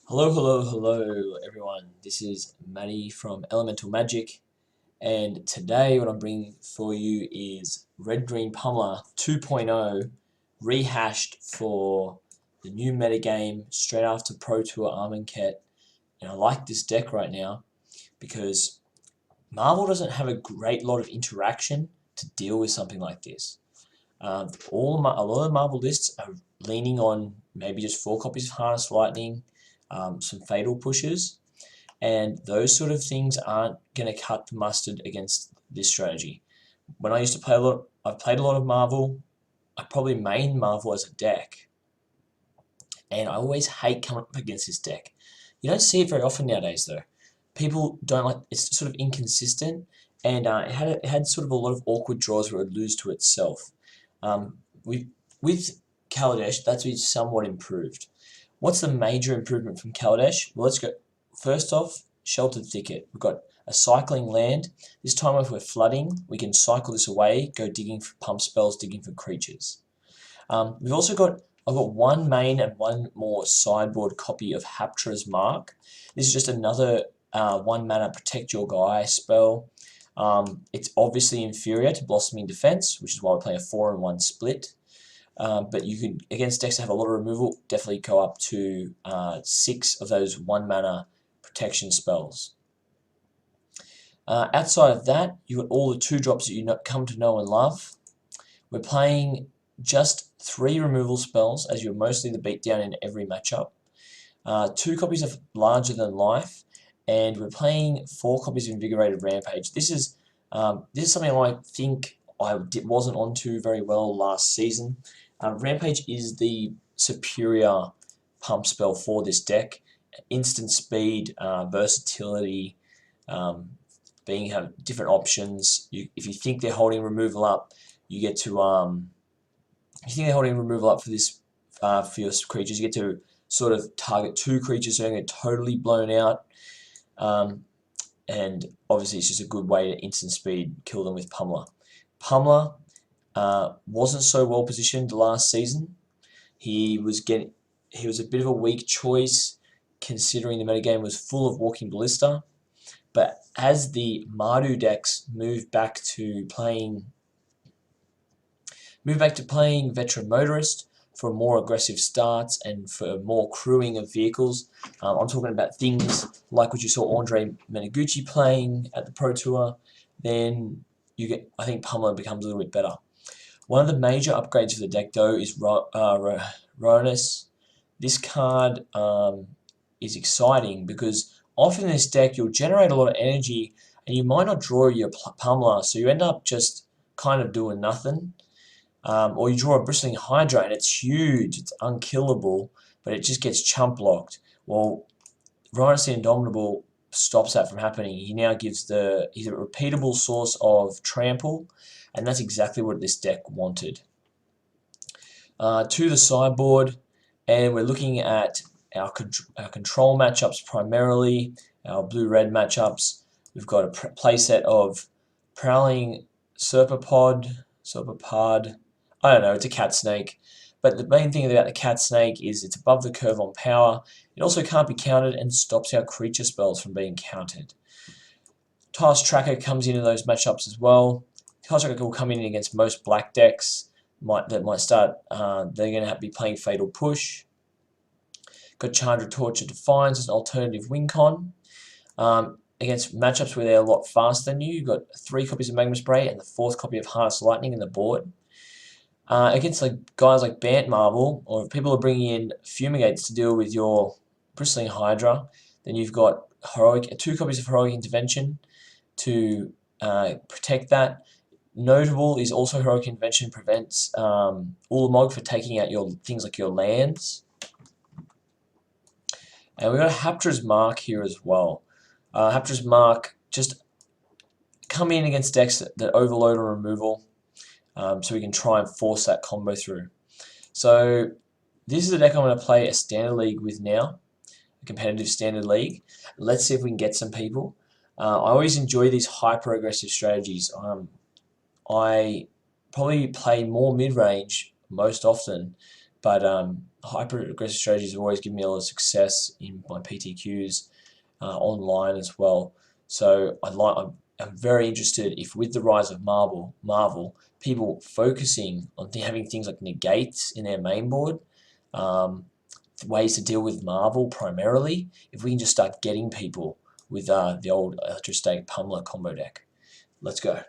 Hello, everyone. This is Matty from Elemental Magic, and today what I'm bringing for you is Red Green Pummler 2.0 rehashed for the new metagame straight after Pro Tour Armenket. And I like this deck right now because Marvel doesn't have a great lot of interaction to deal with something like this. A lot of Marvel lists are leaning on maybe just 4 copies of Harness Lightning, some Fatal Pushes, and those sort of things aren't going to cut the mustard against this strategy. When I used to play a lot, I've played a lot of Marvel. I probably main Marvel as a deck, and I always hate coming up against this deck. You don't see it very often nowadays, though. People don't like it's sort of inconsistent, and it had sort of a lot of awkward draws where it would lose to itself. Um, with Kaladesh, that's been somewhat improved. What's the major improvement from Kaladesh? Well, let's go. First off, Sheltered Thicket. We've got a cycling land. This time if we're flooding, we can cycle this away, go digging for pump spells, digging for creatures. We've also got, I've got one main and one more sideboard copy of Haptra's Mark. This is just another 1 mana protect your guy spell. It's obviously inferior to Blossoming Defense, which is why we're playing a 4-1 split. But you could, against decks that have a lot of removal, definitely go up to 6 of those 1 mana protection spells. Outside of that, you've got all the 2-drops that you come to know and love. We're playing just 3 removal spells, as you're mostly the beatdown in every matchup. 2 copies of Larger Than Life, and we're playing 4 copies of Invigorated Rampage. This is something I think I wasn't onto very well last season. Rampage is the superior pump spell for this deck. Instant speed, versatility, have different options. If you think they're holding removal up, you get to if you think they're holding removal up for this for your creatures, you get to sort of target 2 creatures so they don't get totally blown out. And obviously it's just a good way to instant speed kill them with Pummler. Pummler wasn't so well positioned last season. He was a bit of a weak choice considering the metagame was full of Walking Ballista. But as the Mardu decks move back to playing Veteran Motorist for more aggressive starts and for more crewing of vehicles, I'm talking about things like what you saw Andre Meneguchi playing at the Pro Tour, then I think Pummler becomes a little bit better. One of the major upgrades for the deck, though, is Ronus. This card is exciting because often in this deck you'll generate a lot of energy and you might not draw your Pummler, so you end up just kind of doing nothing. Or you draw a Bristling Hydra and it's huge, it's unkillable, but it just gets chump blocked. Well, Rhinus the Indomitable stops that from happening. He now he's a repeatable source of trample, and that's exactly what this deck wanted. To the sideboard, and we're looking at our control matchups primarily, our blue-red matchups. We've got a playset of Prowling Serpapod, I don't know, it's a cat snake. But the main thing about the cat snake is it's above the curve on power. It also can't be countered and stops our creature spells from being countered. Task Tracker comes into those matchups as well. Task Tracker will come in against most black decks that might start. They're going to be playing Fatal Push. Got Chandra Torture Defiance as an alternative win con. Against matchups where they're a lot faster than you, you've got 3 copies of Magma Spray and the 4th copy of Harness Lightning in the board. Against guys like Bant Marvel, or if people are bringing in Fumigates to deal with your Bristling Hydra, then you've got 2 copies of Heroic Intervention to protect that. Notable is also Heroic Intervention prevents Ulamog for taking out your things like your lands. And we've got a Haptra's Mark here as well. Haptra's Mark just come in against decks that overload on removal, so we can try and force that combo through. So this is a deck I'm going to play a standard league with now, a competitive standard league. Let's see if we can get some people. I always enjoy these hyper-aggressive strategies. I probably play more mid-range most often, But hyper aggressive strategies have always given me a lot of success in my PTQs online as well. So I'm very interested if with the rise of Marvel, people focusing on having things like negates in their main board, ways to deal with Marvel primarily, if we can just start getting people with the old electrostatic Pummler combo deck. Let's go.